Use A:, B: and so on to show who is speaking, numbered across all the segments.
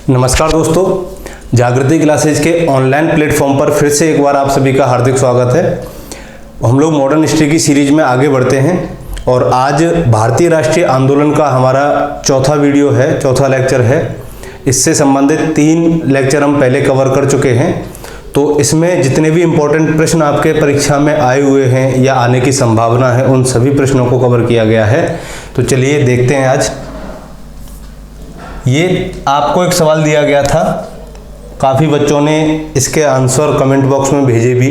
A: नमस्कार दोस्तों, जागृति क्लासेज के ऑनलाइन प्लेटफॉर्म पर फिर से एक बार आप सभी का हार्दिक स्वागत है। हम लोग मॉडर्न हिस्ट्री की सीरीज में आगे बढ़ते हैं और आज भारतीय राष्ट्रीय आंदोलन का हमारा चौथा वीडियो है, चौथा लेक्चर है। इससे संबंधित 3 लेक्चर हम पहले कवर कर चुके हैं। तो इसमें जितने भी इम्पोर्टेंट प्रश्न आपके परीक्षा में आए हुए हैं या आने की संभावना है, उन सभी प्रश्नों को कवर किया गया है। तो चलिए देखते हैं। आज ये आपको एक सवाल दिया गया था, काफ़ी बच्चों ने इसके आंसर कमेंट बॉक्स में भेजे भी,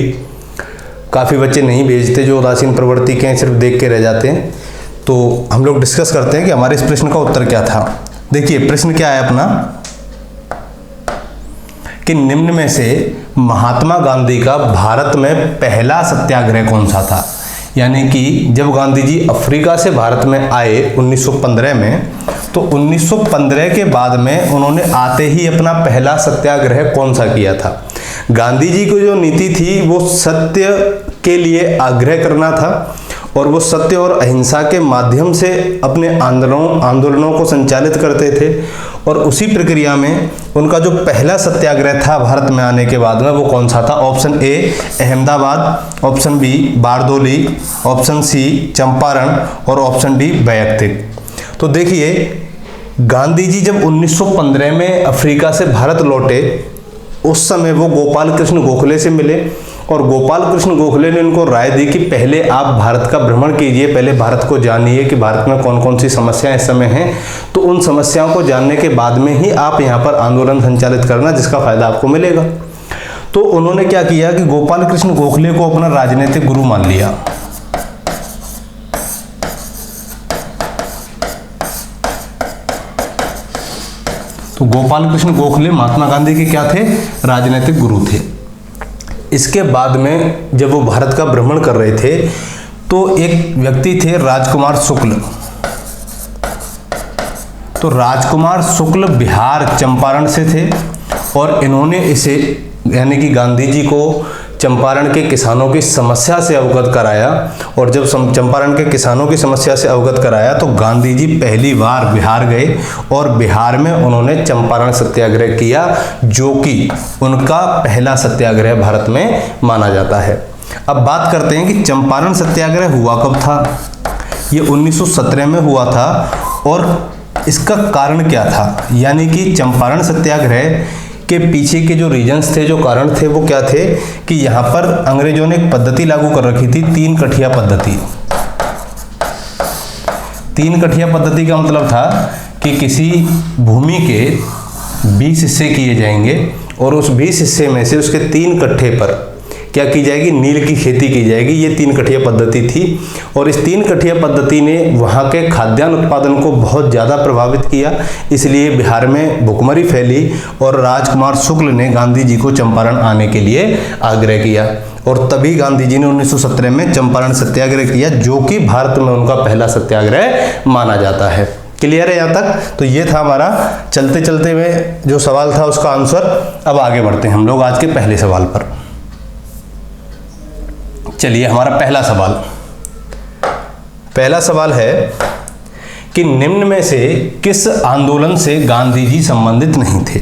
A: काफ़ी बच्चे नहीं भेजते, जो उदासीन प्रवृत्ति के हैं, सिर्फ देख के रह जाते हैं। तो हम लोग डिस्कस करते हैं कि हमारे इस प्रश्न का उत्तर क्या था। देखिए प्रश्न क्या है अपना, कि निम्न में से महात्मा गांधी का भारत में पहला सत्याग्रह कौन सा था। यानी कि जब गांधी जी अफ्रीका से भारत में आए 1915 में, तो 1915 के बाद में उन्होंने आते ही अपना पहला सत्याग्रह कौन सा किया था। गांधी जी की जो नीति थी वो सत्य के लिए आग्रह करना था और वो सत्य और अहिंसा के माध्यम से अपने आंदोलनों को संचालित करते थे। और उसी प्रक्रिया में उनका जो पहला सत्याग्रह था भारत में आने के बाद में, वो कौन सा था। Option A Ahmedabad, option B Bardoli, option C Champaran और ऑप्शन डी वैयक्तिक। तो देखिए गांधी जी जब 1915 में अफ्रीका से भारत लौटे, उस समय वो गोपाल कृष्ण गोखले से मिले और गोपाल कृष्ण गोखले ने उनको राय दी कि पहले आप भारत का भ्रमण कीजिए, पहले भारत को जानिए कि भारत में कौन कौन सी समस्याएं इस समय हैं। तो उन समस्याओं को जानने के बाद में ही आप यहाँ पर आंदोलन संचालित करना, जिसका फायदा आपको मिलेगा। तो उन्होंने क्या किया कि गोपाल कृष्ण गोखले को अपना राजनीतिक गुरु मान लिया। तो गोपाल कृष्ण गोखले महात्मा गांधी के क्या थे, राजनीतिक गुरु थे। इसके बाद में जब वो भारत का भ्रमण कर रहे थे, तो एक व्यक्ति थे राजकुमार शुक्ल। तो राजकुमार शुक्ल बिहार चंपारण से थे और इन्होंने इसे यानी कि गांधी जी को चंपारण के किसानों की समस्या से अवगत कराया। और जब चंपारण के किसानों की समस्या से अवगत कराया, तो गांधी जी पहली बार बिहार गए और बिहार में उन्होंने चंपारण सत्याग्रह किया, जो कि उनका पहला सत्याग्रह भारत में माना जाता है। अब बात करते हैं कि चंपारण सत्याग्रह हुआ कब था। ये 1917 में हुआ था और इसका कारण क्या था। यानी कि चंपारण सत्याग्रह के पीछे के जो रीजंस थे, जो कारण थे, वो क्या थे कि यहाँ पर अंग्रेजों ने एक पद्धति लागू कर रखी थी, 3 कठिया पद्धति। 3 कठिया पद्धति का मतलब था कि किसी भूमि के 20 हिस्से किए जाएंगे और उस 20 हिस्से में से उसके 3 कट्ठे पर क्या की जाएगी, नील की खेती की जाएगी। ये 3 कठिया पद्धति थी और इस 3 कठिया पद्धति ने वहाँ के खाद्यान्न उत्पादन को बहुत ज़्यादा प्रभावित किया। इसलिए बिहार में भुखमरी फैली और राजकुमार शुक्ल ने गांधी जी को चंपारण आने के लिए आग्रह किया और तभी गांधी जी ने 1917 में चंपारण सत्याग्रह किया, जो कि भारत में उनका पहला सत्याग्रह माना जाता है। क्लियर है यहाँ तक। तो ये था हमारा चलते चलते में जो सवाल था उसका आंसर। अब आगे बढ़ते हैं हम लोग आज के पहले सवाल पर। चलिए हमारा पहला सवाल है कि निम्न में से किस आंदोलन से गांधी जी संबंधित नहीं थे।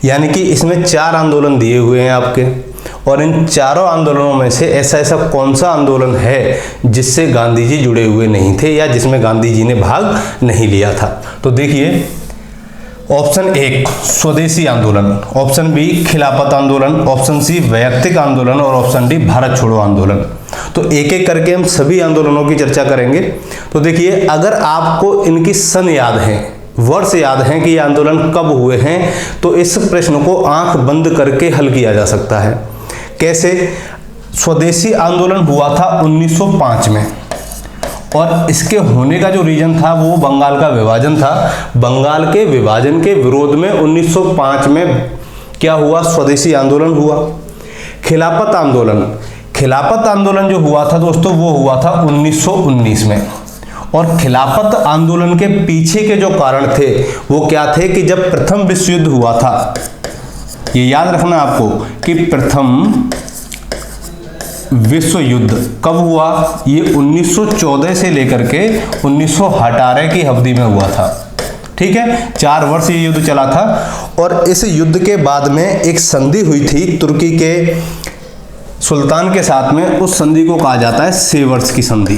A: यानी कि इसमें 4 आंदोलन दिए हुए हैं आपके, और इन चारों आंदोलनों में से ऐसा कौन सा आंदोलन है जिससे गांधी जी जुड़े हुए नहीं थे या जिसमें गांधी जी ने भाग नहीं लिया था। तो देखिए ऑप्शन 1 स्वदेशी आंदोलन, ऑप्शन बी खिलाफत आंदोलन, ऑप्शन सी वैयक्तिक आंदोलन और ऑप्शन डी भारत छोड़ो आंदोलन। तो एक एक करके हम सभी आंदोलनों की चर्चा करेंगे। तो देखिए अगर आपको इनकी सन याद है, वर्ष याद हैं कि ये आंदोलन कब हुए हैं, तो इस प्रश्न को आंख बंद करके हल किया जा सकता है। कैसे। स्वदेशी आंदोलन हुआ था 1905 में और इसके होने का जो रीजन था वो बंगाल का विभाजन था। बंगाल के विभाजन के विरोध में 1905 में क्या हुआ, स्वदेशी आंदोलन हुआ। खिलाफत आंदोलन जो हुआ था दोस्तों, वो हुआ था 1919 में। और खिलाफत आंदोलन के पीछे के जो कारण थे वो क्या थे कि जब प्रथम विश्व युद्ध हुआ था, ये याद रखना आपको कि प्रथम विश्व युद्ध कब हुआ, ये 1914 से लेकर के 1918 की अवधि में हुआ था। ठीक है, 4 वर्ष ये युद्ध चला था और इस युद्ध के बाद में एक संधि हुई थी तुर्की के सुल्तान के साथ में, उस संधि को कहा जाता है सेवर्स की संधि।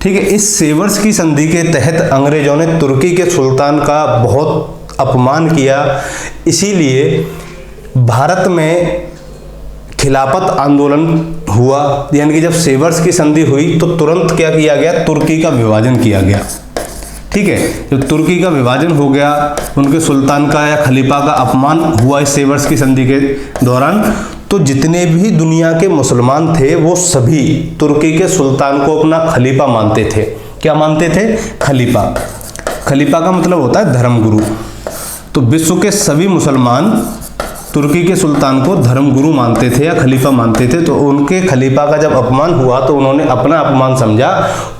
A: ठीक है, इस सेवर्स की संधि के तहत अंग्रेजों ने तुर्की के सुल्तान का बहुत अपमान किया, इसीलिए भारत में खिलाफत आंदोलन हुआ। यानी कि जब सेवर्स की संधि हुई तो तुरंत क्या किया गया, तुर्की का विभाजन किया गया। ठीक है, जब तुर्की का विभाजन हो गया, उनके सुल्तान का या खलीफा का अपमान हुआ इस सेवर्स की संधि के दौरान, तो जितने भी दुनिया के मुसलमान थे वो सभी तुर्की के सुल्तान को अपना खलीफा मानते थे। क्या मानते थे? खलीफा। खलीफा का मतलब होता है धर्मगुरु। तो विश्व के सभी मुसलमान तुर्की के सुल्तान को धर्मगुरु मानते थे या खलीफा मानते थे। तो उनके खलीफा का जब अपमान हुआ तो उन्होंने अपना अपमान समझा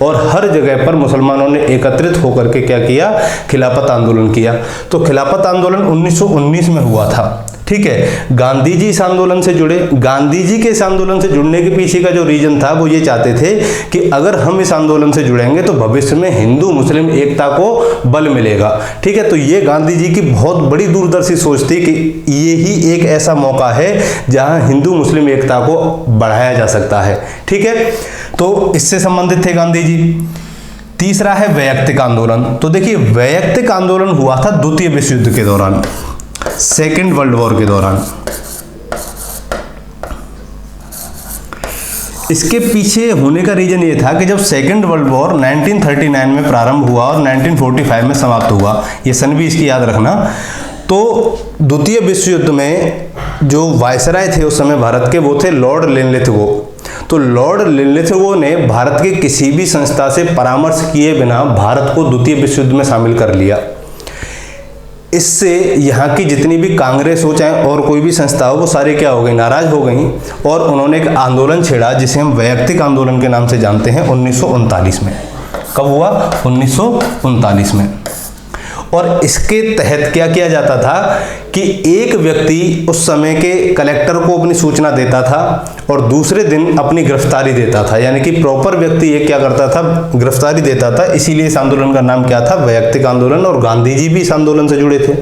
A: और हर जगह पर मुसलमानों ने एकत्रित होकर के क्या किया, खिलाफत आंदोलन किया। तो खिलाफत आंदोलन 1919 में हुआ था। ठीक है, गांधी जी इस आंदोलन से जुड़े। गांधी जी के इस आंदोलन से जुड़ने के पीछे का जो रीजन था वो ये चाहते थे कि अगर हम इस आंदोलन से जुड़ेंगे तो भविष्य में हिंदू मुस्लिम एकता को बल मिलेगा। ठीक है, तो ये गांधी जी की बहुत बड़ी दूरदर्शी सोच थी कि ये ही एक ऐसा मौका है जहां हिंदू मुस्लिम एकता को बढ़ाया जा सकता है। ठीक है, तो इससे संबंधित थे गांधी जी। तीसरा है वैयक्तिक आंदोलन। तो देखिए, वैयक्तिक आंदोलन हुआ था द्वितीय विश्व युद्ध के दौरान, सेकेंड वर्ल्ड वॉर के दौरान। इसके पीछे होने का रीजन ये था कि जब सेकेंड वर्ल्ड वॉर 1939 में प्रारंभ हुआ और 1945 में समाप्त हुआ, ये सन भी इसकी याद रखना। तो द्वितीय विश्व युद्ध में जो वायसराय थे उस समय भारत के, वो थे लॉर्ड लिनलिथगो। तो लॉर्ड लिनलिथगो ने भारत के किसी भी संस्था से परामर्श किए बिना भारत को द्वितीय विश्व युद्ध में शामिल कर लिया। इससे यहाँ की जितनी भी कांग्रेस हो चाहे और कोई भी संस्था हो, वो सारी क्या हो गई, नाराज हो गई और उन्होंने एक आंदोलन छेड़ा जिसे हम वैयक्तिक आंदोलन के नाम से जानते हैं 1939 में। कब हुआ? 1939 में। और इसके तहत क्या किया जाता था कि एक व्यक्ति उस समय के कलेक्टर को अपनी सूचना देता था और दूसरे दिन अपनी गिरफ्तारी देता था। यानी कि प्रॉपर व्यक्ति एक क्या करता था, गिरफ्तारी देता था। इसीलिए इस आंदोलन का नाम क्या था, वैयक्तिक आंदोलन। और गांधी जी भी इस आंदोलन से जुड़े थे।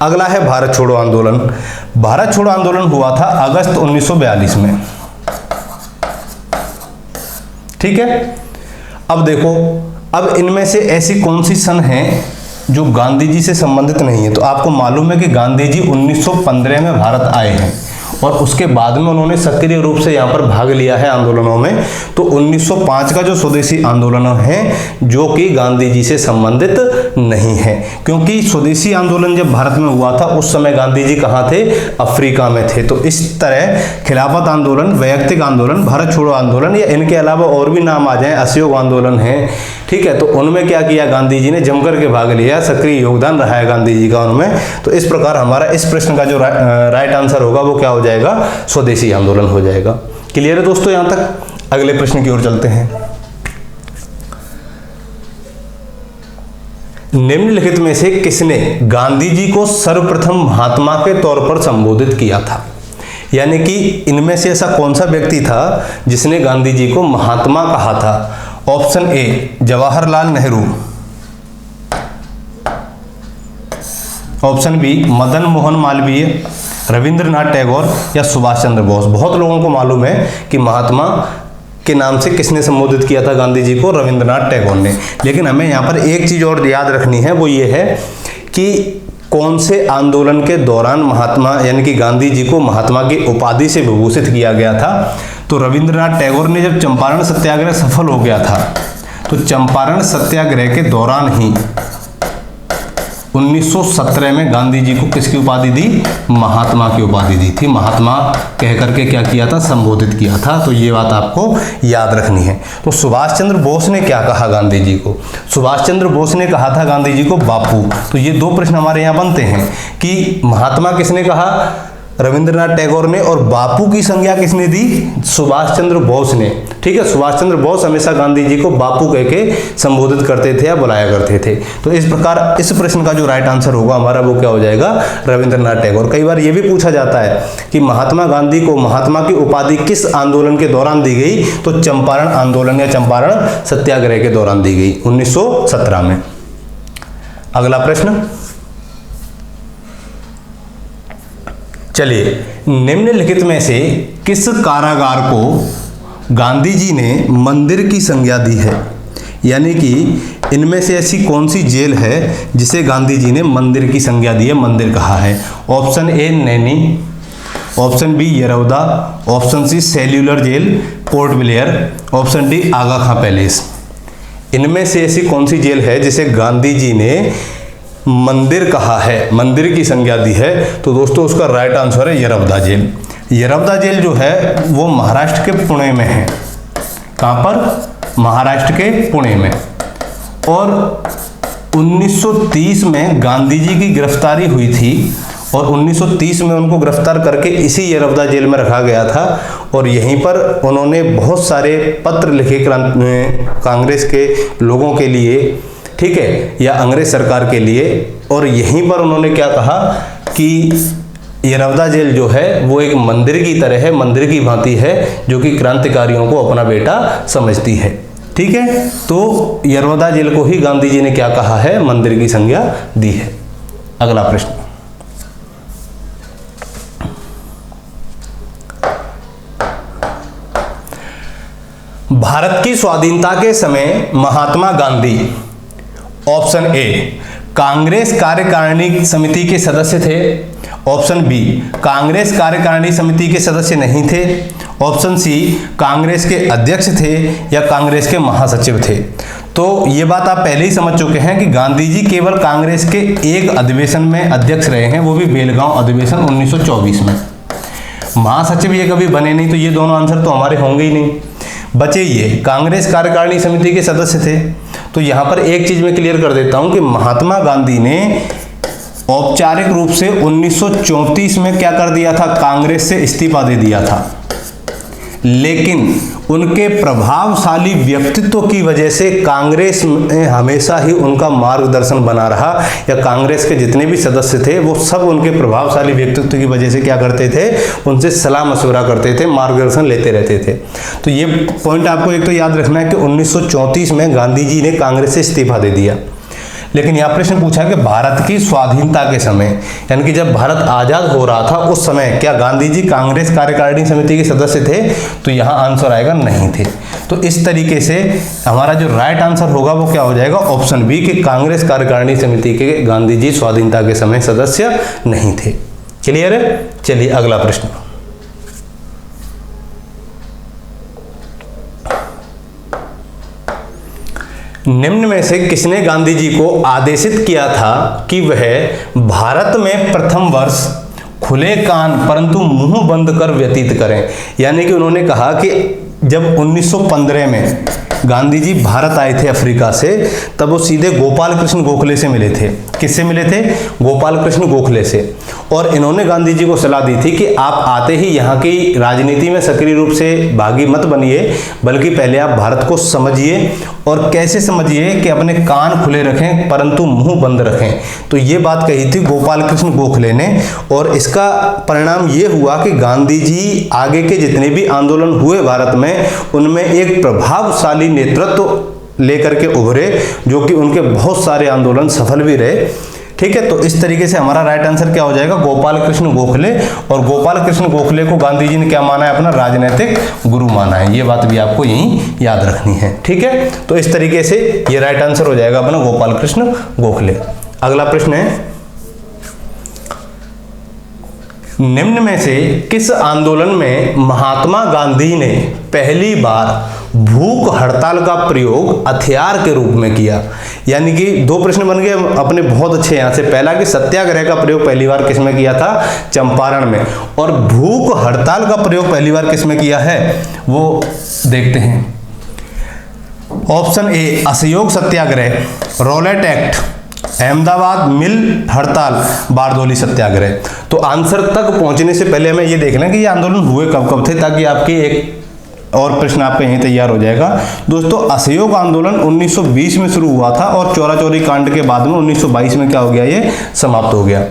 A: अगला है भारत छोड़ो आंदोलन। भारत छोड़ो आंदोलन हुआ था अगस्त 1942 में। ठीक है, अब देखो, अब इनमें से ऐसी कौन सी सन है जो गांधी जी से संबंधित नहीं है। तो आपको मालूम है कि गांधी जी 1915 में भारत आए हैं और उसके बाद में उन्होंने सक्रिय रूप से यहाँ पर भाग लिया है आंदोलनों में। तो 1905 का जो स्वदेशी आंदोलन है जो कि गांधी जी से संबंधित नहीं है, क्योंकि स्वदेशी आंदोलन जब भारत में हुआ था उस समय गांधी जी कहाँ थे, अफ्रीका में थे। तो इस तरह खिलाफत आंदोलन, वैयक्तिक आंदोलन, भारत छोड़ो आंदोलन या इनके अलावा और भी नाम आ जाए, असहयोग आंदोलन है। ठीक है, तो उनमें क्या किया, गांधी जी ने जमकर के भाग लिया, सक्रिय योगदान रहा है गांधी जी का उनमें। तो इस प्रकार हमारा इस प्रश्न का जो राइट आंसर होगा वो क्या हो जाएगा, स्वदेशी आंदोलन हो जाएगा। क्लियर है दोस्तों यहां तक? अगले प्रश्न की ओर चलते हैं। निम्नलिखित में से किसने गांधी जी को सर्वप्रथम महात्मा के तौर पर संबोधित किया था? यानी कि इनमें से ऐसा कौन सा व्यक्ति था जिसने गांधी जी को महात्मा कहा था? Option A Jawaharlal Nehru, option B Madan Mohan Malaviya, Rabindranath Tagore या सुभाष चंद्र बोस। बहुत लोगों को मालूम है कि महात्मा के नाम से किसने संबोधित किया था गांधी जी को, रविंद्रनाथ टैगोर ने। लेकिन हमें यहाँ पर एक चीज और याद रखनी है, वो ये है कि कौन से आंदोलन के दौरान महात्मा यानी कि गांधी जी को महात्मा की उपाधि से विभूषित किया गया था। तो रविंद्रनाथ टैगोर ने जब चंपारण सत्याग्रह सफल हो गया था तो चंपारण सत्याग्रह के दौरान ही 1917 में गांधी जी को किसकी उपाधि दी, महात्मा की उपाधि दी थी। महात्मा कह करके क्या किया था, संबोधित किया था। तो ये बात आपको याद रखनी है। तो सुभाष चंद्र बोस ने क्या कहा गांधी जी को? सुभाष चंद्र बोस ने कहा था गांधी जी को बापू। तो ये दो प्रश्न हमारे यहाँ बनते हैं कि महात्मा किसने कहा, रविंद्रनाथ टैगोर ने, और बापू की संज्ञा किसने दी? सुभाष चंद्र बोस ने। ठीक है, सुभाष चंद्र बोस हमेशा गांधी जी को बापू कह के संबोधित करते थे या बुलाया करते थे। तो इस प्रकार इस प्रश्न का जो राइट आंसर होगा हमारा वो क्या हो जाएगा? रविंद्रनाथ टैगोर। कई बार ये भी पूछा जाता है कि महात्मा गांधी को महात्मा की उपाधि किस आंदोलन के दौरान दी गई? तो चंपारण आंदोलन या चंपारण सत्याग्रह के दौरान दी गई 1917 में। अगला प्रश्न, चलिए, निम्नलिखित में से किस कारागार को गांधी जी ने मंदिर की संज्ञा दी है? यानी कि इनमें से ऐसी कौन सी जेल है जिसे गांधी जी ने मंदिर की संज्ञा दी है, मंदिर कहा है? Option A Naini, option B Yerawada, option C cellular jail Port Blair, option D Aga Khan palace. इनमें से ऐसी कौन सी जेल है जिसे गांधी जी ने मंदिर कहा है, मंदिर की संज्ञा दी है? तो दोस्तों उसका राइट आंसर है यरौदा जेल। यरौदा जेल जो है वो महाराष्ट्र के पुणे में है। कहाँ पर? महाराष्ट्र के पुणे में। और 1930 में गांधी जी की गिरफ्तारी हुई थी और 1930 में उनको गिरफ्तार करके इसी यरौदा जेल में रखा गया था और यहीं पर उन्होंने बहुत सारे पत्र लिखे कांग्रेस के लोगों के लिए, ठीक है, या अंग्रेज सरकार के लिए। और यहीं पर उन्होंने क्या कहा कि यरौदा जेल जो है वो एक मंदिर की तरह है, मंदिर की भांति है, जो कि क्रांतिकारियों को अपना बेटा समझती है। ठीक है, तो यरौदा जेल को ही गांधी जी ने क्या कहा है? मंदिर की संज्ञा दी है। अगला प्रश्न, भारत की स्वाधीनता के समय महात्मा गांधी ऑप्शन ए कांग्रेस कार्यकारिणी समिति के सदस्य थे, ऑप्शन बी कांग्रेस कार्यकारिणी समिति के सदस्य नहीं थे, ऑप्शन सी कांग्रेस के अध्यक्ष थे या कांग्रेस के महासचिव थे। तो ये बात आप पहले ही समझ चुके हैं कि गांधी जी केवल कांग्रेस के एक अधिवेशन में अध्यक्ष रहे हैं, वो भी बेलगांव अधिवेशन 1924 में। महासचिव ये कभी बने नहीं, तो ये दोनों आंसर तो हमारे होंगे ही नहीं। बचे ये कांग्रेस कार्यकारिणी समिति के सदस्य थे। तो यहां पर एक चीज मैं क्लियर कर देता हूं कि महात्मा गांधी ने औपचारिक रूप से 1934 में क्या कर दिया था? कांग्रेस से इस्तीफा दे दिया था, लेकिन उनके प्रभावशाली व्यक्तित्व की वजह से कांग्रेस में हमेशा ही उनका मार्गदर्शन बना रहा, या कांग्रेस के जितने भी सदस्य थे वो सब उनके प्रभावशाली व्यक्तित्व की वजह से क्या करते थे? उनसे सलाह मशवरा करते थे, मार्गदर्शन लेते रहते थे। तो ये पॉइंट आपको एक तो याद रखना है कि 1934 में गांधी जी ने कांग्रेस से इस्तीफा दे दिया। लेकिन यह प्रश्न पूछा कि भारत की स्वाधीनता के समय, यानी कि जब भारत आजाद हो रहा था उस समय क्या गांधी जी कांग्रेस कार्यकारिणी समिति के सदस्य थे? तो यहां आंसर आएगा नहीं थे। तो इस तरीके से हमारा जो राइट आंसर होगा वो क्या हो जाएगा? ऑप्शन बी कि कांग्रेस कार्यकारिणी समिति के गांधी जी स्वाधीनता के समय सदस्य नहीं थे। क्लियर है? चलिए अगला प्रश्न, निम्न में से किसने गांधी जी को आदेशित किया था कि वह भारत में प्रथम वर्ष खुले कान परंतु मुंह बंद कर व्यतीत करें? यानी कि उन्होंने कहा कि जब 1915 में गांधी जी भारत आए थे अफ्रीका से, तब वो सीधे गोपाल कृष्ण गोखले से मिले थे। किससे मिले थे? गोपाल कृष्ण गोखले से। और इन्होंने गांधी जी को सलाह दी थी कि आप आते ही यहाँ की राजनीति में सक्रिय रूप से भागी मत बनिए, बल्कि पहले आप भारत को समझिए। और कैसे समझिए? कि अपने कान खुले रखें परंतु मुंह बंद रखें। तो ये बात कही थी गोपाल कृष्ण गोखले ने, और इसका परिणाम ये हुआ कि गांधी जी आगे के जितने भी आंदोलन हुए भारत में, उनमें एक प्रभावशाली नेतृत्व लेकर के उभरे, जो कि उनके बहुत सारे आंदोलन सफल भी रहे। ठीक है, तो इस तरीके से हमारा राइट आंसर क्या हो जाएगा? गोपाल कृष्ण गोखले। और गोपाल कृष्ण गोखले को गांधी जी ने क्या माना है? अपना राजनीतिक गुरु माना है। ये बात भी आपको यहीं याद रखनी है। ठीक है, तो इस तरीके से ये राइट आंसर हो जाएगा अपना गोपाल कृष्ण गोखले। अगला प्रश्न है, निम्न में से किस आंदोलन में महात्मा गांधी ने पहली बार भूख हड़ताल का प्रयोग हथियार के रूप में किया? यानी कि दो प्रश्न बन गए अपने बहुत अच्छे यहां से। पहला कि सत्याग्रह का प्रयोग पहली बार किस में किया था? चंपारण में। और भूख हड़ताल का प्रयोग पहली बार किस में किया है वो देखते हैं। ऑप्शन ए असहयोग सत्याग्रह, रॉलेट एक्ट, अहमदाबाद मिल हड़ताल, बारदोली सत्याग्रह। तो आंसर तक पहुंचने से पहले हमें ये देखना कि ये आंदोलन हुए कब कब थे, ताकि आपके एक और प्रश्न आपका यहीं तैयार हो जाएगा। दोस्तों, असहयोग आंदोलन 1920 में शुरू हुआ था और चौरा चौरी कांड के बाद में 1922 में क्या हो गया, ये समाप्त हो गया।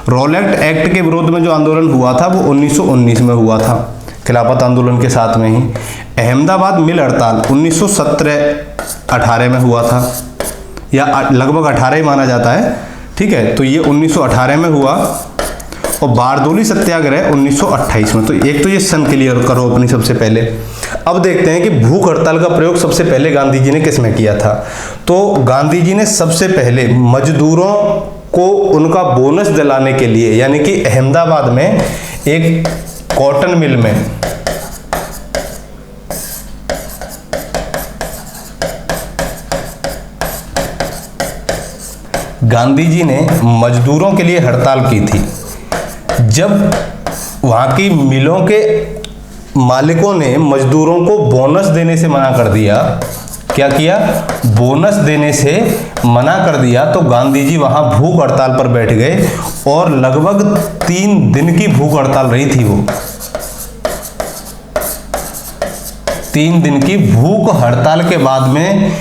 A: रॉलेट एक्ट के विरोध में जो आंदोलन हुआ था वो 1919 में हुआ था, खिलाफत आंदोलन के साथ में ही। अहमदाबाद मिल हड़ताल 1917-18 में हुआ था, या लगभग 18 ही माना जाता है, ठीक है। तो ये 1918 में हुआ, और बारदोली सत्याग्रह 1928 में। तो एक तो ये सन क्लियर करो अपनी सबसे पहले। अब देखते हैं कि भूख हड़ताल का प्रयोग सबसे पहले गांधी जी ने किस में किया था। तो गांधी जी ने सबसे पहले मजदूरों को उनका बोनस दिलाने के लिए, यानी कि अहमदाबाद में एक कॉटन मिल में गांधी जी ने मजदूरों के लिए हड़ताल की थी। जब वहाँ की मिलों के मालिकों ने मजदूरों को बोनस देने से मना कर दिया, क्या किया, बोनस देने से मना कर दिया, तो गांधी जी वहाँ भूख हड़ताल पर बैठ गए और लगभग 3 दिन की भूख हड़ताल रही थी। वो 3 दिन की भूख हड़ताल के बाद में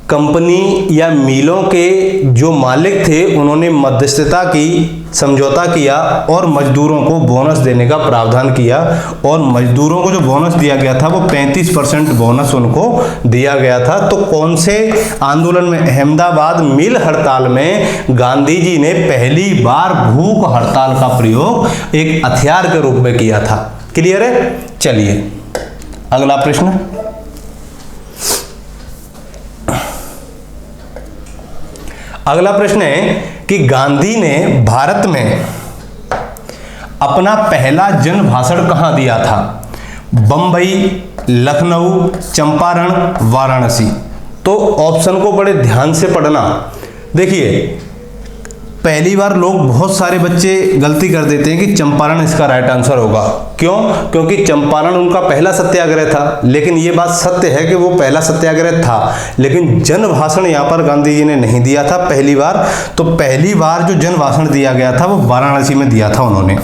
A: कंपनी या मिलों के जो मालिक थे उन्होंने मध्यस्थता की, समझौता किया और मजदूरों को बोनस देने का प्रावधान किया। और मजदूरों को जो बोनस दिया गया था वो 35% बोनस उनको दिया गया था। तो कौन से आंदोलन में, अहमदाबाद मिल हड़ताल में गांधी जी ने पहली बार भूख हड़ताल का प्रयोग एक हथियार के रूप में किया था। क्लियर है? चलिए अगला प्रश्न। अगला प्रश्न है कि गांधी ने भारत में अपना पहला जन भाषण कहां दिया था? बंबई, लखनऊ, चंपारण, वाराणसी। तो ऑप्शन को बड़े ध्यान से पढ़ना। देखिए, पहली बार लोग, बहुत सारे बच्चे गलती कर देते हैं कि चंपारण इसका राइट आंसर होगा। क्यों? क्योंकि चंपारण उनका पहला सत्याग्रह था। लेकिन ये बात सत्य है कि वो पहला सत्याग्रह था, लेकिन जन भाषण यहाँ पर गांधी जी ने नहीं दिया था पहली बार। तो पहली बार जो जन भाषण दिया गया था वो वाराणसी में दिया था उन्होंने।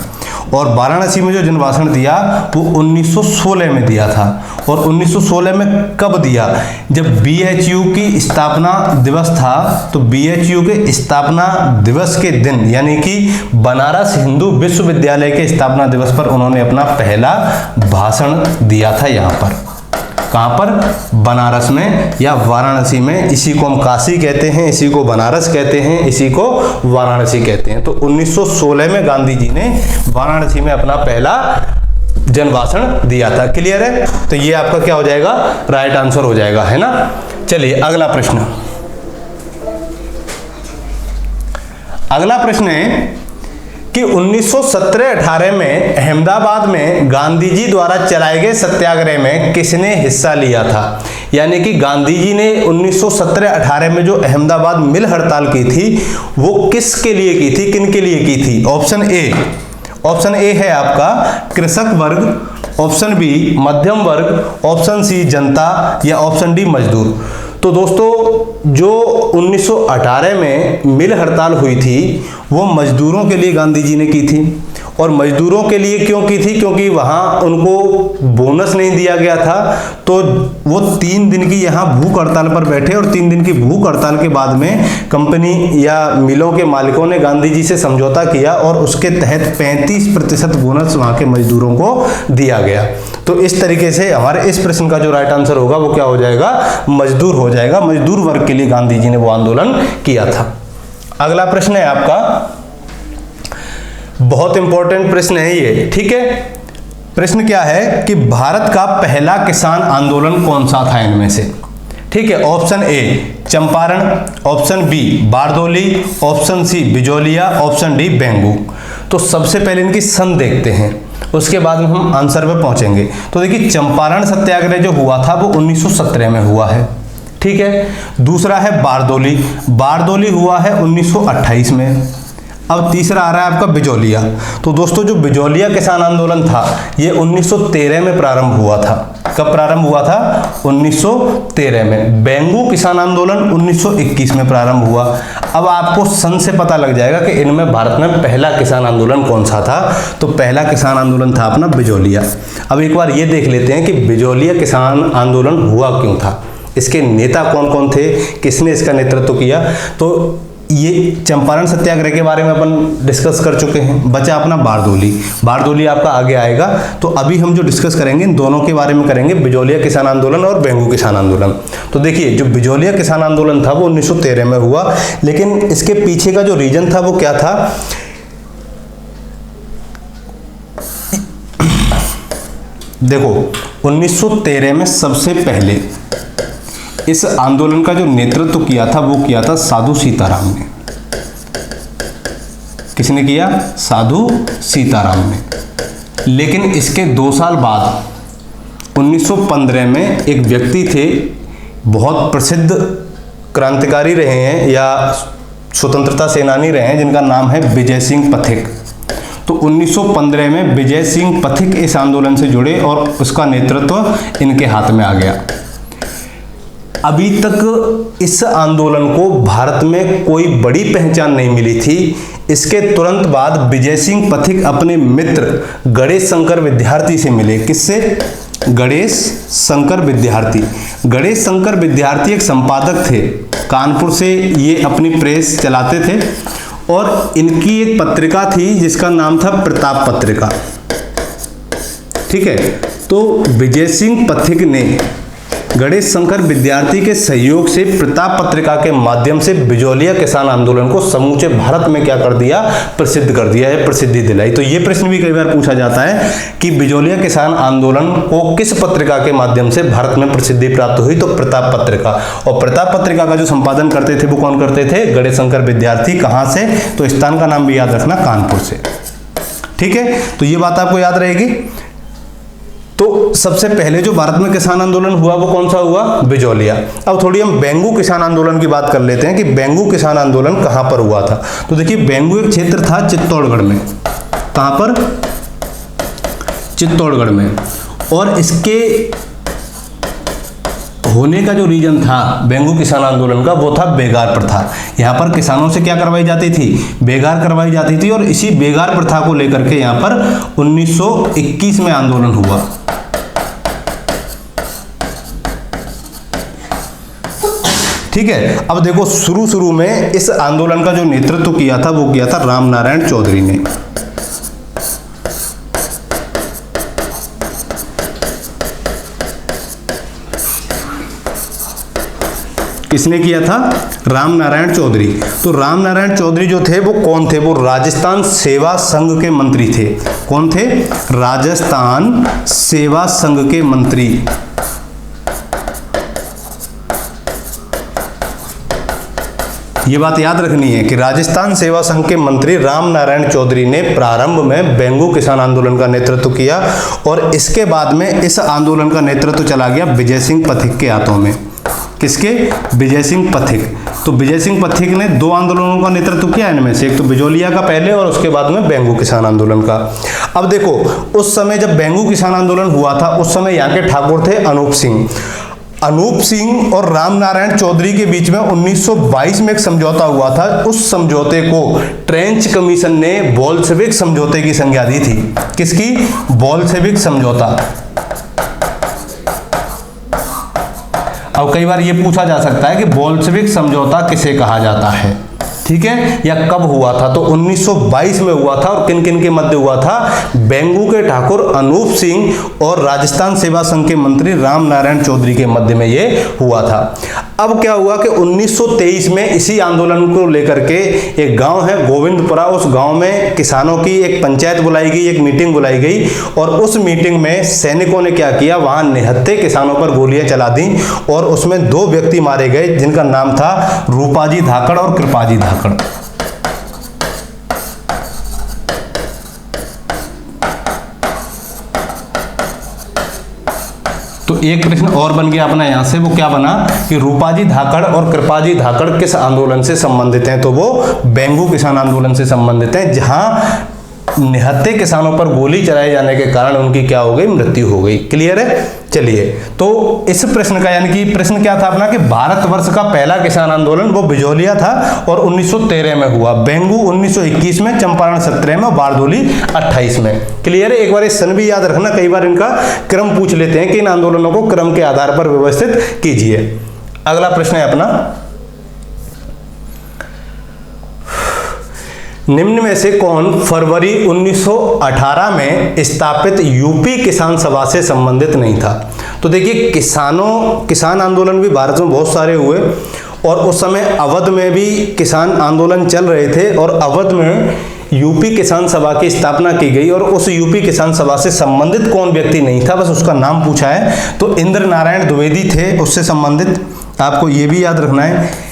A: और वाराणसी में जो जन भाषण दिया वो 1916 में दिया था। और 1916 में कब दिया? जब बीएचयू की स्थापना दिवस था। तो बीएचयू के स्थापना दिवस के दिन, यानी कि बनारस हिंदू विश्वविद्यालय के स्थापना दिवस पर उन्होंने अपना पहला भाषण दिया था। यहाँ पर कहाँ पर? बनारस में या वाराणसी में। इसी को हम काशी कहते हैं, इसी को बनारस कहते हैं, इसी को वाराणसी कहते हैं। तो 1916 में गांधी जी ने वाराणसी में अपना पहला जन भाषण दिया था। क्लियर है? तो ये आपका क्या हो जाएगा? राइट आंसर हो जाएगा, है ना। चलिए अगला प्रश्न। अगला प्रश्न है कि 1917-18 में अहमदाबाद में गांधी जी द्वारा चलाए गए सत्याग्रह में किसने हिस्सा लिया था? यानी कि गांधी जी ने 1917-18 में जो अहमदाबाद मिल हड़ताल की थी वो किसके लिए की थी, किन के लिए की थी? ऑप्शन ए है आपका कृषक वर्ग, ऑप्शन बी मध्यम वर्ग, ऑप्शन सी जनता, या ऑप्शन डी मजदूर। तो दोस्तों, जो 1918 में मिल हड़ताल हुई थी वो मजदूरों के लिए गांधी जी ने की थी। और मजदूरों के लिए क्यों की थी? क्योंकि वहाँ उनको बोनस नहीं दिया गया था। तो वो 3 दिन की यहाँ भूख हड़ताल पर बैठे, और 3 दिन की भूख हड़ताल के बाद में कंपनी या मिलों के मालिकों ने गांधी जी से समझौता किया और उसके तहत 35% बोनस वहाँ के मजदूरों को दिया गया। तो इस तरीके से हमारे इस प्रश्न का जो राइट आंसर होगा वो क्या हो जाएगा? मजदूर हो जाएगा। मजदूर वर्ग के लिए गांधी जी ने वो आंदोलन किया था। अगला प्रश्न है आपका, बहुत इंपॉर्टेंट प्रश्न है ये, ठीक है। प्रश्न क्या है कि भारत का पहला किसान आंदोलन कौन सा था इनमें से? ठीक है, option A Champaran, option B Bardoli, option C Bijolia, option D बेंगू। तो सबसे पहले इनकी सन देखते हैं, उसके बाद में हम आंसर पे पहुंचेंगे। तो देखिए, चंपारण सत्याग्रह जो हुआ था वो 1917 में हुआ है, ठीक है। दूसरा है बारदोली, बारदोली हुआ है 1928 में। अब तीसरा आ रहा है आपका बिजोलिया। तो दोस्तों जो बिजोलिया किसान आंदोलन था ये 1913 में प्रारंभ हुआ था। कब प्रारंभ हुआ था? 1913 में। बेंगू किसान आंदोलन 1921 में प्रारंभ हुआ। अब आपको सन से पता लग जाएगा कि इनमें भारत में पहला किसान आंदोलन कौन सा था। तो पहला किसान आंदोलन था अपना बिजोलिया। अब एक बार ये देख लेते हैं कि बिजोलिया किसान आंदोलन हुआ क्यों था, इसके नेता कौन कौन थे, किसने इसका नेतृत्व किया। तो ये चंपारण सत्याग्रह के बारे में अपन डिस्कस कर चुके हैं। बचा अपना बारदोली। बारदोली आपका आगे आएगा। तो अभी हम जो डिस्कस करेंगे इन दोनों के बारे में करेंगे, बिजोलिया किसान आंदोलन और बेंगू किसान आंदोलन। तो देखिए जो बिजोलिया किसान आंदोलन था वो 1913 में हुआ, लेकिन इसके पीछे का जो रीजन था वो क्या था? देखो 1913 में सबसे पहले इस आंदोलन का जो नेतृत्व किया था वो किया था साधु सीताराम ने। किसने किया? साधु सीताराम ने। लेकिन इसके 2 साल बाद 1915 में एक व्यक्ति थे, बहुत प्रसिद्ध क्रांतिकारी रहे हैं या स्वतंत्रता सेनानी रहे हैं, जिनका नाम है विजय सिंह पथिक। तो 1915 में विजय सिंह पथिक इस आंदोलन से जुड़े और उसका नेतृत्व इनके हाथ में आ गया। अभी तक इस आंदोलन को भारत में कोई बड़ी पहचान नहीं मिली थी। इसके तुरंत बाद विजय सिंह पथिक अपने मित्र गणेश शंकर विद्यार्थी से मिले। किससे? गणेश शंकर विद्यार्थी। गणेश शंकर विद्यार्थी एक संपादक थे, कानपुर से ये अपनी प्रेस चलाते थे और इनकी एक पत्रिका थी जिसका नाम था प्रताप पत्रिका। ठीक है। तो विजय सिंह पथिक ने गणेश शंकर विद्यार्थी के सहयोग से प्रताप पत्रिका के माध्यम से बिजोलिया किसान आंदोलन को समूचे भारत में क्या कर दिया? प्रसिद्ध कर दिया है, प्रसिद्धि दिलाई। तो ये प्रश्न भी कई बार पूछा जाता है कि बिजोलिया किसान आंदोलन को किस पत्रिका के माध्यम से भारत में प्रसिद्धि प्राप्त हुई? तो प्रताप पत्रिका। और प्रताप पत्रिका का जो संपादन करते थे वो कौन करते थे? गणेश शंकर विद्यार्थी। कहां से? तो स्थान का नाम भी याद रखना, कानपुर से। ठीक है, तो ये बात आपको याद रहेगी। तो सबसे पहले जो भारत में किसान आंदोलन हुआ वो कौन सा हुआ? बिजोलिया। अब थोड़ी हम बेंगू किसान आंदोलन की बात कर लेते हैं कि बेंगू किसान आंदोलन कहां पर हुआ था। तो देखिए बेंगू एक क्षेत्र था चित्तौड़गढ़ में। कहां पर? चित्तौड़गढ़ में। और इसके होने का जो रीजन था बेंगू किसान आंदोलन का वो था बेगार प्रथा। यहाँ पर किसानों से क्या करवाई जाती थी? बेगार करवाई जाती थी। और इसी बेगार प्रथा को लेकर के यहाँ पर 1921 में आंदोलन हुआ। ठीक है। अब देखो शुरू में इस आंदोलन का जो नेतृत्व किया था वो किया था राम नारायण चौधरी ने। किसने किया था? राम नारायण चौधरी। तो राम नारायण चौधरी जो थे वो कौन थे? वो राजस्थान सेवा संघ के मंत्री थे। कौन थे? राजस्थान सेवा संघ के मंत्री। ये बात याद रखनी है कि राजस्थान सेवा संघ के मंत्री राम नारायण चौधरी ने प्रारंभ में बेंगू किसान आंदोलन का नेतृत्व किया और इसके बाद में इस आंदोलन का नेतृत्व चला गया विजय सिंह पथिक के हाथों में। किसके? विजय सिंह पथिक। तो विजय सिंह पथिक ने 2 आंदोलनों का नेतृत्व किया इनमें से, एक तो बिजोलिया का पहले और उसके बाद में बेंगू किसान आंदोलन का। अब देखो उस समय जब बेंगू किसान आंदोलन हुआ था उस समय यहाँ के ठाकुर थे अनूप सिंह। अनूप सिंह और राम नारायण चौधरी के बीच में 1922 में एक समझौता हुआ था। उस समझौते को ट्रेंच कमीशन ने बोल्शेविक समझौते की संज्ञा दी थी। किसकी? बोल्शेविक समझौता। अब कई बार ये पूछा जा सकता है कि बोल्शेविक समझौता किसे कहा जाता है, ठीक है, या कब हुआ था? तो 1922 में हुआ था। और किन किन के मध्य हुआ था? बेंगू के ठाकुर अनूप सिंह और राजस्थान सेवा संघ के मंत्री राम नारायण चौधरी के मध्य में ये हुआ था। अब क्या हुआ कि 1923 में इसी आंदोलन को लेकर के एक गांव है गोविंदपुरा, उस गांव में किसानों की एक पंचायत बुलाई गई, एक मीटिंग बुलाई गई और उस मीटिंग में सैनिकों ने क्या किया? वहां निहत्थे किसानों पर गोलियां चला दी और उसमें 2 व्यक्ति मारे गए जिनका नाम था रूपाजी धाकड़ और कृपाजी धाकड़। तो एक प्रश्न और बन गया अपना यहाँ से, वो क्या बना कि रूपाजी धाकड़ और कृपाजी धाकड़ किस आंदोलन से संबंधित हैं, तो वो बेंगू किसान आंदोलन से संबंधित हैं, जहां निहत्थे किसानों पर गोली चलाए जाने के कारण उनकी क्या हो गई, मृत्यु हो गई। क्लियर है। चलिए, तो इस प्रश्न का यानी कि प्रश्न क्या था अपना कि भारतवर्ष का पहला किसान आंदोलन वो बिजौलिया था और 1913 में हुआ, बेंगू 1921 में, चंपारण 17 में, बारदोली 28 में। क्लियर है। एक बार इस सन भी याद रखना, कई बार इनका क्रम पूछ लेते हैं कि इन आंदोलनों को क्रम के आधार पर व्यवस्थित कीजिए। अगला प्रश्न है अपना, निम्न में से कौन फरवरी 1918 में स्थापित यूपी किसान सभा से संबंधित नहीं था। तो देखिए, किसान आंदोलन भी भारत में बहुत सारे हुए और उस समय अवध में भी किसान आंदोलन चल रहे थे और अवध में यूपी किसान सभा की स्थापना की गई और उस यूपी किसान सभा से संबंधित कौन व्यक्ति नहीं था, बस उसका नाम पूछा है। तो इंद्र नारायण द्विवेदी थे उससे संबंधित, आपको ये भी याद रखना है।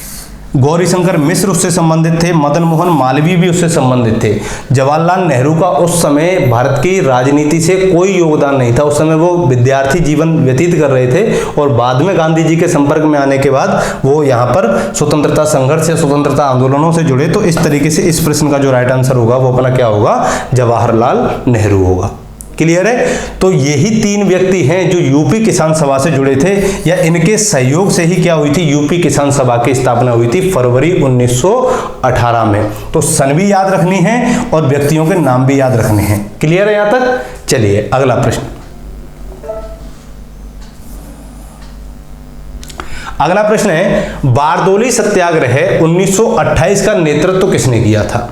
A: गौरीशंकर मिश्र उससे संबंधित थे, मदन मोहन मालवीय भी उससे संबंधित थे। जवाहरलाल नेहरू का उस समय भारत की राजनीति से कोई योगदान नहीं था, उस समय वो विद्यार्थी जीवन व्यतीत कर रहे थे और बाद में गांधी जी के संपर्क में आने के बाद वो यहाँ पर स्वतंत्रता संघर्ष या स्वतंत्रता आंदोलनों से जुड़े। तो इस तरीके से इस प्रश्न का जो राइट आंसर होगा वो अपना क्या होगा, जवाहरलाल नेहरू होगा। क्लियर है। तो यही तीन व्यक्ति हैं जो यूपी किसान सभा से जुड़े थे या इनके सहयोग से ही क्या हुई थी, यूपी किसान सभा की स्थापना हुई थी फरवरी 1918 में। तो सन भी याद रखनी है और व्यक्तियों के नाम भी याद रखने हैं। क्लियर है यहां तक। चलिए अगला प्रश्न। अगला प्रश्न है, बारदोली सत्याग्रह 1928 का नेतृत्व किसने किया था।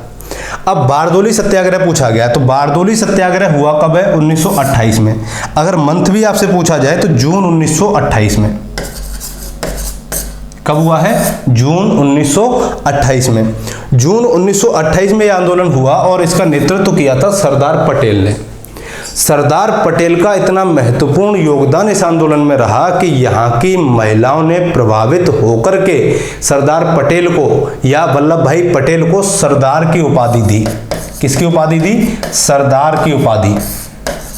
A: अब बारदोली सत्याग्रह पूछा गया, तो बारदोली सत्याग्रह हुआ कब है, 1928 में। अगर मंथ भी आपसे पूछा जाए तो जून 1928 में। कब हुआ है, जून 1928 में। जून 1928 में यह आंदोलन हुआ और इसका नेतृत्व किया था सरदार पटेल ने। सरदार पटेल का इतना महत्वपूर्ण योगदान इस आंदोलन में रहा कि यहाँ की महिलाओं ने प्रभावित होकर के सरदार पटेल को या वल्लभ भाई पटेल को सरदार की उपाधि दी। किसकी उपाधि दी, सरदार की उपाधि।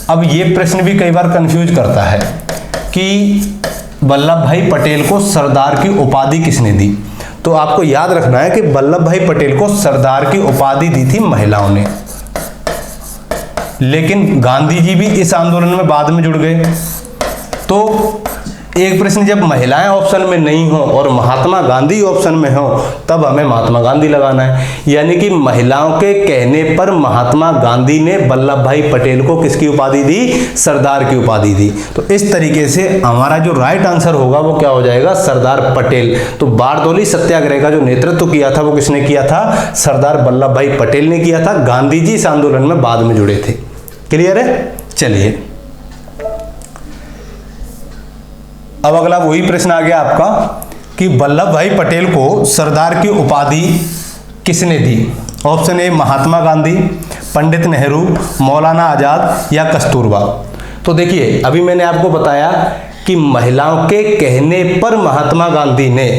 A: अब ये प्रश्न भी कई बार कंफ्यूज करता है कि वल्लभ भाई पटेल को सरदार की उपाधि किसने दी। तो आपको याद रखना है कि वल्लभ भाई पटेल को सरदार की उपाधि दी थी महिलाओं ने, लेकिन गांधी जी भी इस आंदोलन में बाद में जुड़ गए। तो एक प्रश्न, जब महिलाएं ऑप्शन में नहीं हो और महात्मा गांधी ऑप्शन में हो तब हमें महात्मा गांधी लगाना है। यानी कि महिलाओं के कहने पर महात्मा गांधी ने वल्लभ भाई पटेल को किसकी उपाधि दी, सरदार की उपाधि दी। तो इस तरीके से हमारा जो राइट आंसर होगा वो क्या हो जाएगा, सरदार पटेल। तो बारदोली सत्याग्रह का जो नेतृत्व किया था वो किसने किया था, सरदार वल्लभ भाई पटेल ने किया था। गांधी जी इस आंदोलन में बाद में जुड़े थे। क्लियर है। चलिए अब अगला वही प्रश्न आ गया आपका कि वल्लभ भाई पटेल को सरदार की उपाधि किसने दी। ऑप्शन ए महात्मा गांधी, पंडित नेहरू, मौलाना आजाद या कस्तूरबा। तो देखिए, अभी मैंने आपको बताया कि महिलाओं के कहने पर महात्मा गांधी ने,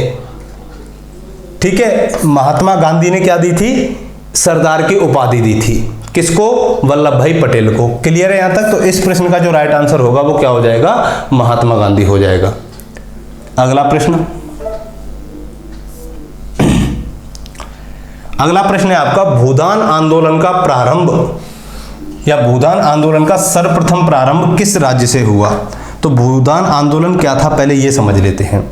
A: ठीक है, महात्मा गांधी ने क्या दी थी, सरदार की उपाधि दी थी। किसको, वल्लभ भाई पटेल को। क्लियर है यहां तक। तो इस प्रश्न का जो राइट आंसर होगा वो क्या हो जाएगा, महात्मा गांधी हो जाएगा। अगला प्रश्न, अगला प्रश्न है आपका, भूदान आंदोलन का प्रारंभ या भूदान आंदोलन का सर्वप्रथम प्रारंभ किस राज्य से हुआ। तो भूदान आंदोलन क्या था पहले ये समझ लेते हैं।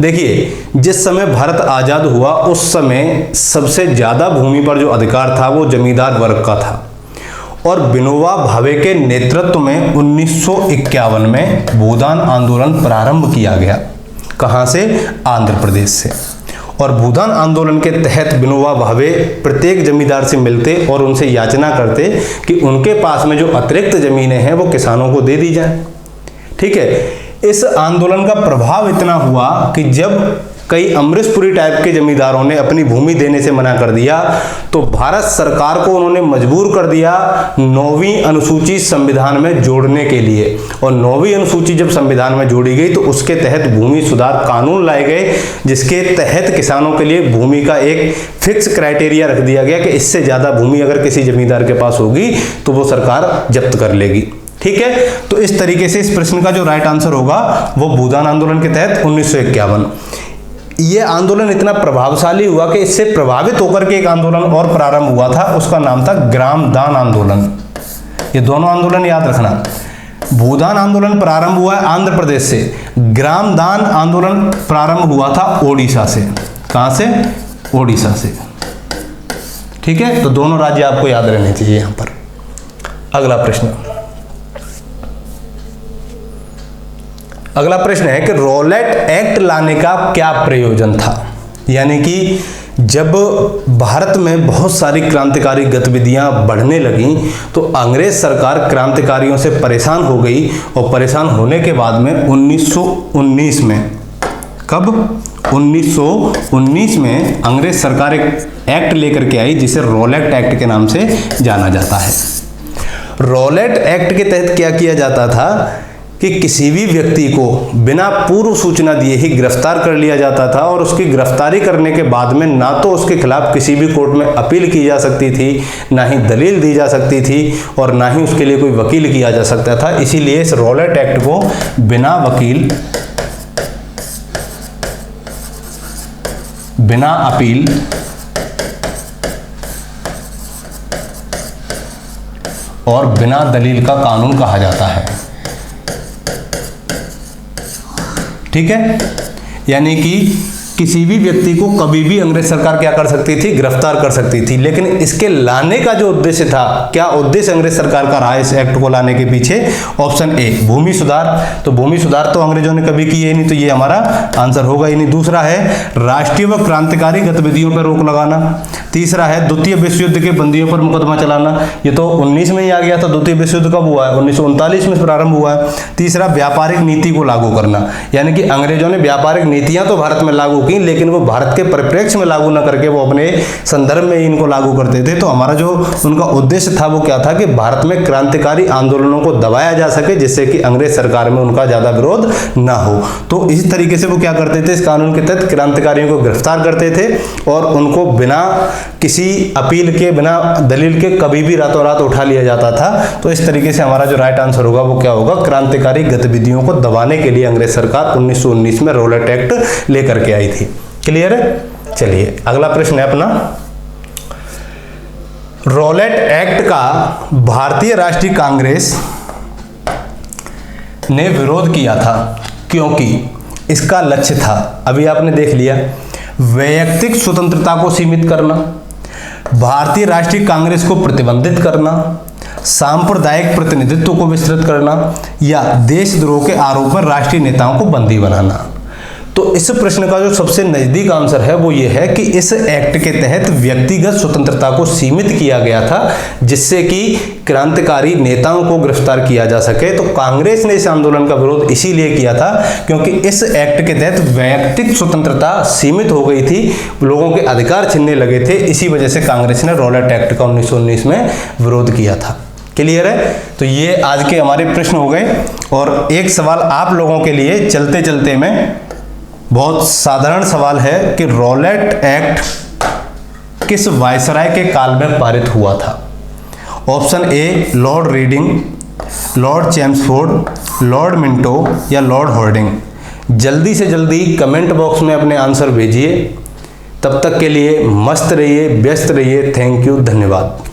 A: देखिए, जिस समय भारत आजाद हुआ उस समय सबसे ज्यादा भूमि पर जो अधिकार था वो जमींदार वर्ग का था और विनोबा भावे के नेतृत्व में 1951 में भूदान आंदोलन प्रारंभ किया गया। कहां से, आंध्र प्रदेश से। और भूदान आंदोलन के तहत विनोबा भावे प्रत्येक जमींदार से मिलते और उनसे याचना करते कि उनके पास में जो अतिरिक्त जमीनें हैं वो किसानों को दे दी जाए। ठीक है। इस आंदोलन का प्रभाव इतना हुआ कि जब कई अमरीशपुरी टाइप के जमींदारों ने अपनी भूमि देने से मना कर दिया तो भारत सरकार को उन्होंने मजबूर कर दिया 9वीं अनुसूची संविधान में जोड़ने के लिए। और 9वीं अनुसूची जब संविधान में जोड़ी गई तो उसके तहत भूमि सुधार कानून लाए गए, जिसके तहत किसानों के लिए भूमि का एक फिक्स क्राइटेरिया रख दिया गया कि इससे ज्यादा भूमि अगर किसी जमींदार के पास होगी तो वो सरकार जब्त कर लेगी। ठीक है, तो इस तरीके से इस प्रश्न का जो राइट आंसर होगा वो भूदान आंदोलन के तहत 1951। ये आंदोलन इतना प्रभावशाली हुआ कि इससे प्रभावित होकर के एक आंदोलन और प्रारंभ हुआ था, उसका नाम था ग्राम दान आंदोलन। ये दोनों आंदोलन याद रखना। भूदान आंदोलन प्रारंभ हुआ है आंध्र प्रदेश से, ग्राम दान आंदोलन प्रारंभ हुआ था ओडिशा से। कहां से? ओडिशा से। ठीक है, तो दोनों राज्य आपको याद रहने चाहिए यहां पर। अगला प्रश्न, अगला प्रश्न है कि रॉलेट एक्ट लाने का क्या प्रयोजन था। यानी कि जब भारत में बहुत सारी क्रांतिकारी गतिविधियां बढ़ने लगीं तो अंग्रेज सरकार क्रांतिकारियों से परेशान हो गई, और परेशान होने के बाद में 1919 में, कब? 1919 में अंग्रेज सरकार एक एक्ट लेकर के आई जिसे रॉलेट एक्ट के नाम से जाना जाता है। रॉलेट एक्ट के तहत क्या किया जाता था कि किसी भी व्यक्ति को बिना पूर्व सूचना दिए ही गिरफ्तार कर लिया जाता था, और उसकी गिरफ्तारी करने के बाद में ना तो उसके खिलाफ किसी भी कोर्ट में अपील की जा सकती थी, ना ही दलील दी जा सकती थी, और ना ही उसके लिए कोई वकील किया जा सकता था। इसीलिए इस रॉलेट एक्ट को बिना वकील, बिना अपील और बिना दलील का कानून कहा जाता है। ठीक है, यानी कि किसी भी व्यक्ति को कभी भी अंग्रेज सरकार क्या कर सकती थी? गिरफ्तार कर सकती थी। लेकिन इसके लाने का जो उद्देश्य था, क्या उद्देश्य अंग्रेज सरकार का रहा इस एक्ट को लाने के पीछे? ऑप्शन ए, भूमि सुधार। तो भूमि सुधार तो अंग्रेजों ने कभी किए नहीं, तो ये हमारा आंसर होगा ही नहीं। दूसरा है राष्ट्रीय व क्रांतिकारी गतिविधियों पर रोक लगाना। तीसरा है द्वितीय विश्व युद्ध के बंदियों पर मुकदमा चलाना। ये तो 19 में ही आ गया था। द्वितीय विश्व युद्ध कब हुआ है? 1939 में प्रारंभ हुआ है। तीसरा व्यापारिक नीति को लागू करना, यानी कि अंग्रेजों ने व्यापारिक नीतियां तो भारत में लागू की, लेकिन वो भारत के परिप्रेक्ष्य में लागू न करके वो अपने संदर्भ में इनको लागू करते थे। तो हमारा जो उनका उद्देश्य था वो क्या था कि भारत में क्रांतिकारी आंदोलनों को दबाया जा सके, जिससे कि अंग्रेज सरकार में उनका ज्यादा विरोध ना हो। तो इस तरीके से वो क्या करते थे? इस कानून के तहत क्रांतिकारियों को गिरफ्तार करते थे और उनको बिना किसी अपील के, बिना दलील के कभी भी रातों रात उठा लिया जाता था। तो इस तरीके से हमारा जो राइट आंसर होगा वो क्या होगा? क्रांतिकारी गतिविधियों को दबाने के लिए अंग्रेज सरकार 1919 में रॉलेट एक्ट लेकर के आई थी। क्लियर है? चलिए अगला प्रश्न है अपना, रॉलेट एक्ट का भारतीय राष्ट्रीय कांग्रेस ने विरोध किया था क्योंकि इसका लक्ष्य था, अभी आपने देख लिया, वैयक्तिक स्वतंत्रता को सीमित करना, भारतीय राष्ट्रीय कांग्रेस को प्रतिबंधित करना, सांप्रदायिक प्रतिनिधित्व को विस्तृत करना, या देशद्रोह के आरोप में राष्ट्रीय नेताओं को बंदी बनाना। तो इस प्रश्न का जो सबसे नजदीक आंसर है वो ये है कि इस एक्ट के तहत व्यक्तिगत स्वतंत्रता को सीमित किया गया था, जिससे कि क्रांतिकारी नेताओं को गिरफ्तार किया जा सके। तो कांग्रेस ने इस आंदोलन का विरोध इसीलिए किया था क्योंकि इस एक्ट के तहत वैयक्तिक स्वतंत्रता सीमित हो गई थी, लोगों के अधिकार छिनने लगे थे। इसी वजह से कांग्रेस ने रॉलेट एक्ट का 1919 में विरोध किया था। क्लियर है? तो ये आज के हमारे प्रश्न हो गए। और एक सवाल आप लोगों के लिए चलते चलते में, बहुत साधारण सवाल है कि रॉलेट एक्ट किस वायसराय के काल में पारित हुआ था? ऑप्शन ए Lord reading, Lord Chelmsford, Lord Minto या लॉर्ड हॉर्डिंग। जल्दी से जल्दी कमेंट बॉक्स में अपने आंसर भेजिए। तब तक के लिए मस्त रहिए, व्यस्त रहिए। थैंक यू, धन्यवाद।